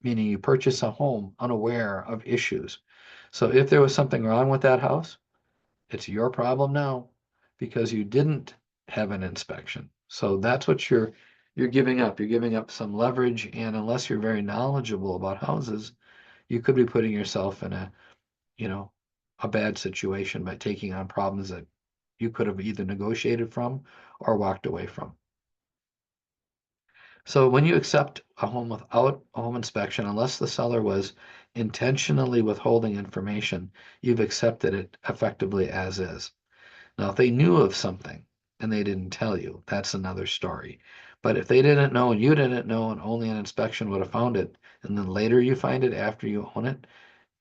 meaning you purchase a home unaware of issues. So if there was something wrong with that house, it's your problem now because you didn't have an inspection. So that's what you're giving up. You're giving up some leverage, and unless you're very knowledgeable about houses, you could be putting yourself in a, a bad situation by taking on problems that you could have either negotiated from or walked away from. So when you accept a home without a home inspection, unless the seller was intentionally withholding information, you've accepted it effectively as is. Now, if they knew of something and they didn't tell you, that's another story. But if they didn't know and you didn't know and only an inspection would have found it, and then later you find it after you own it,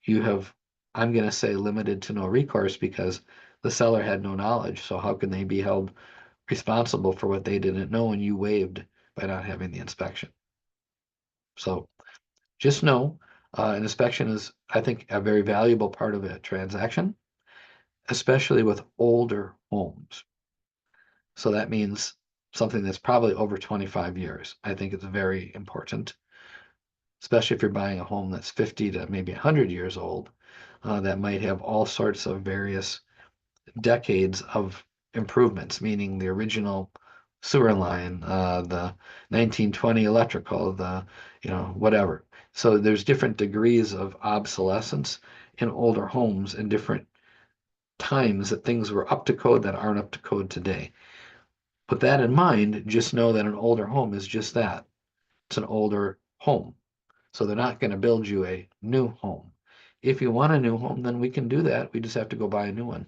you have, I'm going to say, limited to no recourse because the seller had no knowledge. So how can they be held responsible for what they didn't know and you waived by not having the inspection? So just know an inspection is, I think, a very valuable part of a transaction, especially with older homes. So that means something that's probably over 25 years. I think it's very important, especially if you're buying a home that's 50 to maybe 100 years old, that might have all sorts of various decades of improvements, meaning the original sewer line, the 1920 electrical, the, whatever. So there's different degrees of obsolescence in older homes and different times that things were up to code that aren't up to code today. With that in mind, just know that an older home is just that. It's an older home. So they're not going to build you a new home. If you want a new home, then we can do that. We just have to go buy a new one.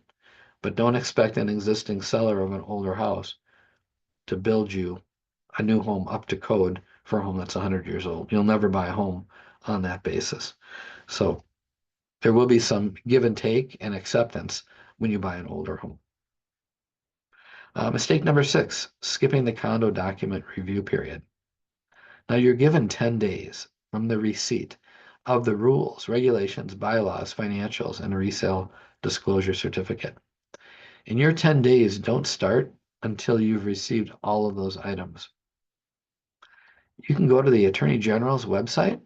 But don't expect an existing seller of an older house to build you a new home up to code for a home that's 100 years old. You'll never buy a home on that basis. So there will be some give and take and acceptance when you buy an older home. Mistake number 6, skipping the condo document review period. Now you're given 10 days from the receipt of the rules, regulations, bylaws, financials, and a resale disclosure certificate. And your 10 days don't start until you've received all of those items. You can go to the Attorney General's website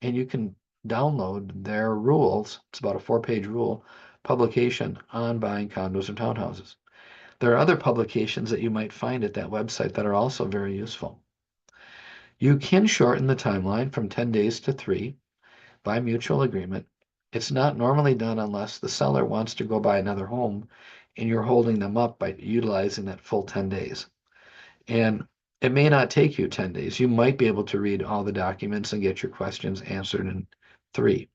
and you can download their rules. It's about a 4-page rule publication on buying condos or townhouses. There are other publications that you might find at that website that are also very useful. You can shorten the timeline from 10 days to 3 by mutual agreement. It's not normally done unless the seller wants to go buy another home and you're holding them up by utilizing that full 10 days. And it may not take you 10 days. You might be able to read all the documents and get your questions answered in 3.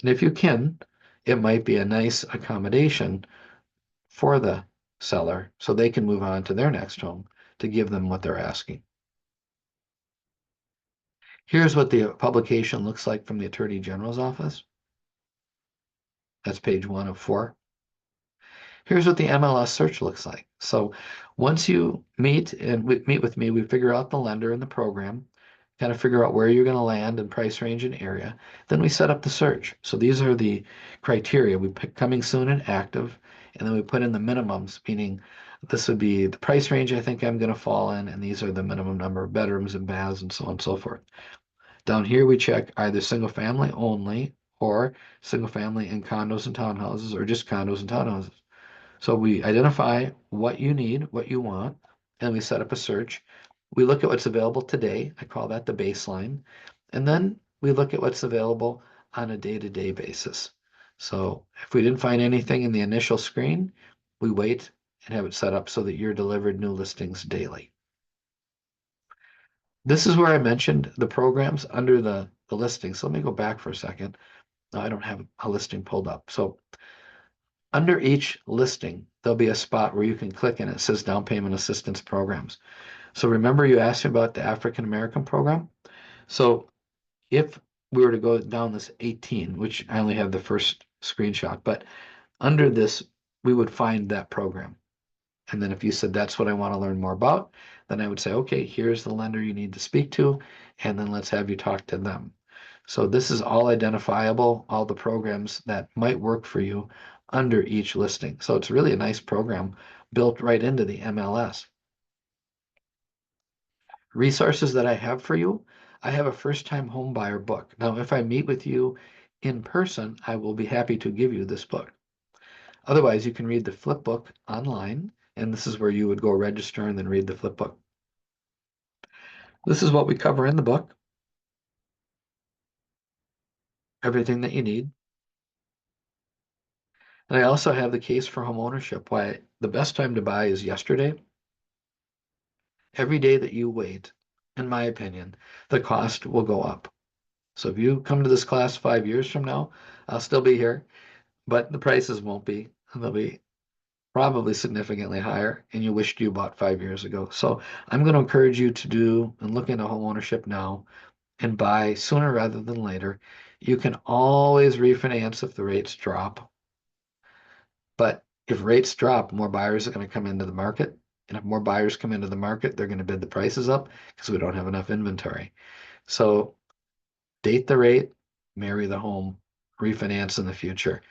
And if you can, it might be a nice accommodation for the seller so they can move on to their next home to give them what they're asking. Here's what the publication looks like from the Attorney General's office. That's page 1 of 4. Here's what the MLS search looks like. So once you meet with me, we figure out the lender and the program, kind of figure out where you're going to land and price range and area. Then we set up the search. So these are the criteria. We pick coming soon and active, and then we put in the minimums, meaning this would be the price range I think I'm going to fall in, and these are the minimum number of bedrooms and baths and so on and so forth. Down here, we check either single family only or single family in condos and townhouses or just condos and townhouses. So we identify what you need, what you want, and we set up a search. We look at what's available today. I call that the baseline. And then we look at what's available on a day-to-day basis. So if we didn't find anything in the initial screen, we wait and have it set up so that you're delivered new listings daily. This is where I mentioned the programs under the listing. So let me go back for a second. No, I don't have a listing pulled up. So under each listing, there'll be a spot where you can click and it says down payment assistance programs. So remember you asked me about the African American program? So if we were to go down this 18, which I only have the first screenshot, but under this, we would find that program. And then if you said, that's what I want to learn more about, then I would say, okay, here's the lender you need to speak to, and then let's have you talk to them. So this is all identifiable, all the programs that might work for you under each listing. So it's really a nice program built right into the MLS. Resources that I have for you, I have a first-time home buyer book. Now, if I meet with you in person, I will be happy to give you this book. Otherwise, you can read the flip book online, and this is where you would go register and then read the flip book. This is what we cover in the book. Everything that you need. And I also have the case for home ownership, why the best time to buy is yesterday. Every day that you wait, in my opinion, the cost will go up. So if you come to this class 5 years from now, I'll still be here, but the prices won't be. They'll be probably significantly higher, and you wished you bought 5 years ago. So I'm going to encourage you to do and look into home ownership now and buy sooner rather than later. You can always refinance if the rates drop. But if rates drop, more buyers are going to come into the market. And if more buyers come into the market, they're going to bid the prices up because we don't have enough inventory. So date the rate, marry the home, refinance in the future.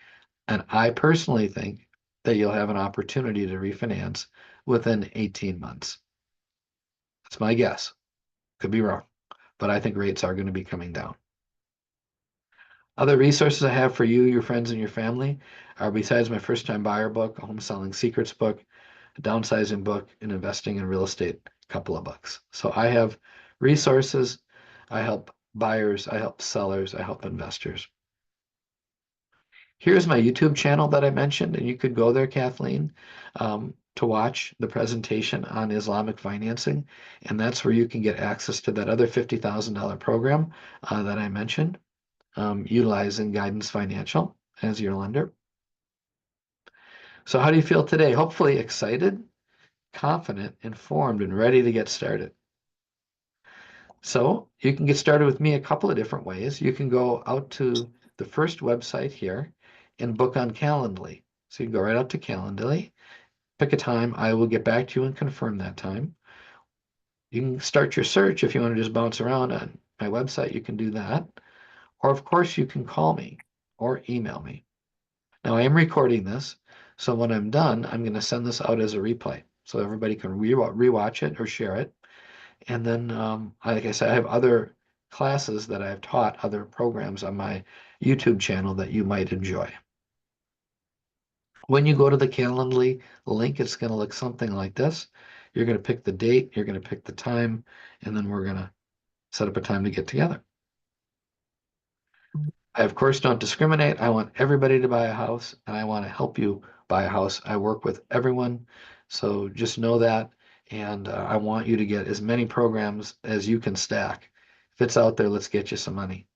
And I personally think that you'll have an opportunity to refinance within 18 months. That's my guess. Could be wrong, but I think rates are going to be coming down. Other resources I have for you, your friends, and your family are besides my first time buyer book, a home selling secrets book, a downsizing book, and investing in real estate, a couple of books. So I have resources. I help buyers, I help sellers, I help investors. Here's my YouTube channel that I mentioned, and you could go there, Kathleen, to watch the presentation on Islamic financing. And that's where you can get access to that other $50,000 program that I mentioned, utilizing Guidance Financial as your lender. So how do you feel today? Hopefully excited, confident, informed, and ready to get started. So you can get started with me a couple of different ways. You can go out to the first website here and book on Calendly. So you can go right out to Calendly, pick a time. I will get back to you and confirm that time. You can start your search if you want to just bounce around on my website. You can do that. Or of course you can call me or email me. Now I am recording this, so when I'm done, I'm going to send this out as a replay so everybody can rewatch it or share it. And then, like I said, I have other classes that I've taught, other programs on my YouTube channel that you might enjoy. When you go to the Calendly link, it's going to look something like this. You're going to pick the date, you're going to pick the time, and then we're going to set up a time to get together. I, of course, don't discriminate. I want everybody to buy a house, and I want to help you buy a house. I work with everyone, so just know that. And I want you to get as many programs as you can stack. If it's out there, let's get you some money.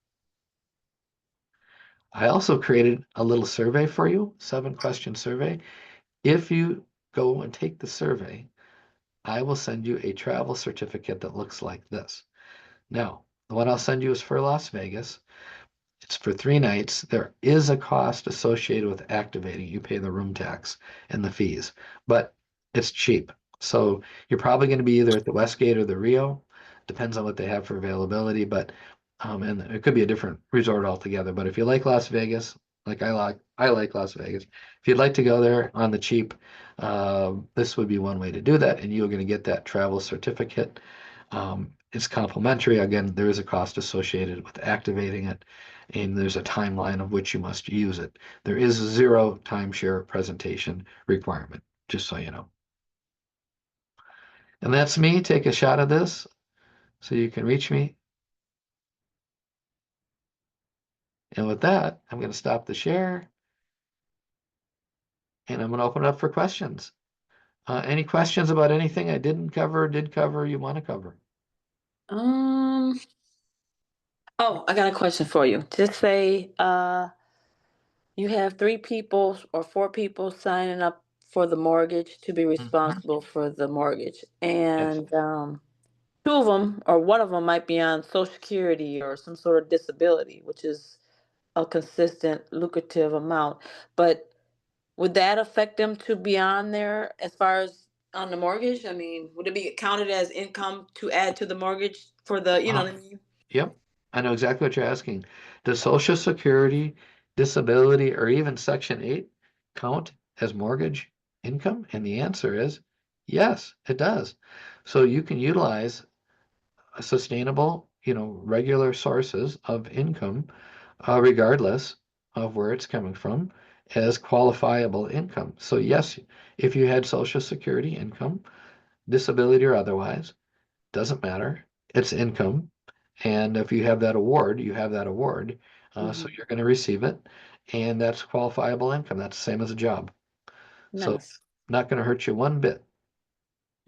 I also created a little survey for you, 7-question survey. If you go and take the survey, I will send you a travel certificate that looks like this. Now, the one I'll send you is for Las Vegas. It's for 3 nights. There is a cost associated with activating. You pay the room tax and the fees, but it's cheap. So you're probably going to be either at the Westgate or the Rio. Depends on what they have for availability, but and it could be a different resort altogether. But if you like Las Vegas, like I like Las Vegas. If you'd like to go there on the cheap, this would be one way to do that, and you're going to get that travel certificate. It's complimentary. Again, there is a cost associated with activating it, and there's a timeline of which you must use it. There is a 0 timeshare presentation requirement, just so you know. And that's me. Take a shot of this so you can reach me. And with that, I'm going to stop the share and I'm going to open it up for questions. Any questions about anything I didn't cover, did cover, you want to cover? Um, oh, I got a question for you. Just say you have 3 people or 4 people signing up for the mortgage to be Mhm. responsible for the mortgage. Yes. And 2 of them or one of them might be on Social Security or some sort of disability, which is a consistent lucrative amount. But would that affect them to be on there as far as on the mortgage? I mean, would it be counted as income to add to the mortgage for the, you know Uh, what I mean? yep. I know exactly what you're asking. Does Social Security, disability, or even Section 8 count as mortgage income? And the answer is yes, it does. So you can utilize a sustainable, regular sources of income, regardless of where it's coming from, as qualifiable income. So yes, if you had Social Security income, disability or otherwise, doesn't matter. It's income. And if you have that award, you have that award. So Mhm. you're going to receive it. and that's qualifiable income. That's the same as a job. So Nice. not going to hurt you one bit.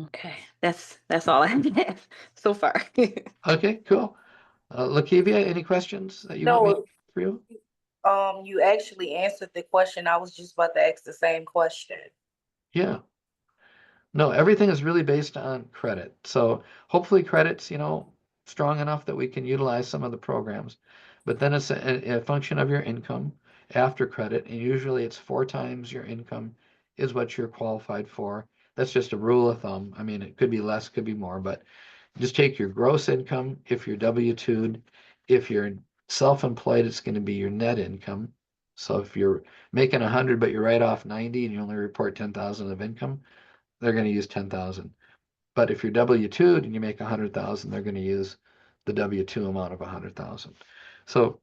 Okay, that's all I have so far. Okay, cool. Lakivia, any questions that you want me to No, for you? you actually answered the question. I was just about to ask the same question. Yeah. No, everything is really based on credit. So hopefully credit's, strong enough that we can utilize some of the programs. But then it's a function of your income after credit, and usually it's 4 times your income is what you're qualified for. That's just a rule of thumb. I mean, it could be less, could be more, but just take your gross income if you're W-2'd. If you're self-employed, it's going to be your net income. So if you're making 100, but you write off 90 and you only report 10,000 of income, they're going to use 10,000. But if you're W-2'd and you make 100,000, they're going to use the W-2 amount of 100,000. So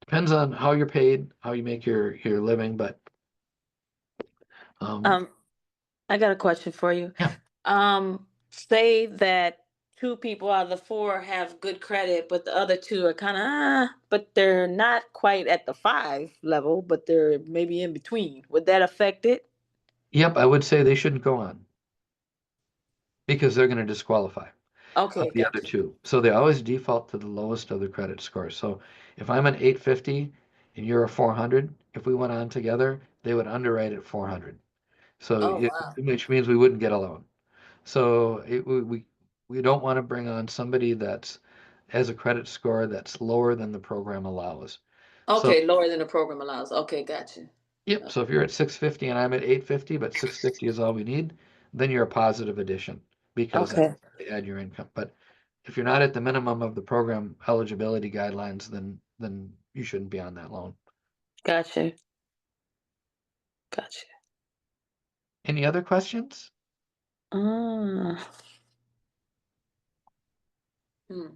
depends on how you're paid, how you make your living, but Um, I got a question for you. yeah. Say that 2 people out of the 4 have good credit, but the other 2 are kind of, but they're not quite at the 5 level, but they're maybe in between. Would that affect it? Yep, I would say they shouldn't go on because they're going to disqualify of Okay, the other gotcha. 2. So they always default to the lowest of the credit score. So if I'm an 850 and you're a 400, if we went on together, they would underwrite at 400. So Oh, wow. which means we wouldn't get a loan. So we don't want to bring on somebody that's has a credit score that's lower than the program allows. So Okay, lower than the program allows. Okay, gotcha. yep. So if you're at 650 and I'm at 850, but 650 is all we need, then you're a positive addition because Okay, I add your income. But if you're not at the minimum of the program eligibility guidelines, then you shouldn't be on that loan. gotcha. Gotcha. Any other questions? Ah. Hmm.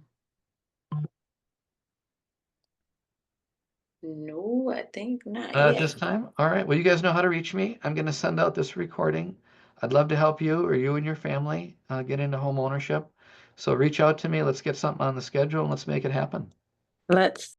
No, I think not At this yet. time? All right. Well, you guys know how to reach me. I'm going to send out this recording. I'd love to help you or you and your family get into home ownership. So reach out to me. Let's get something on the schedule and let's make it happen. Let's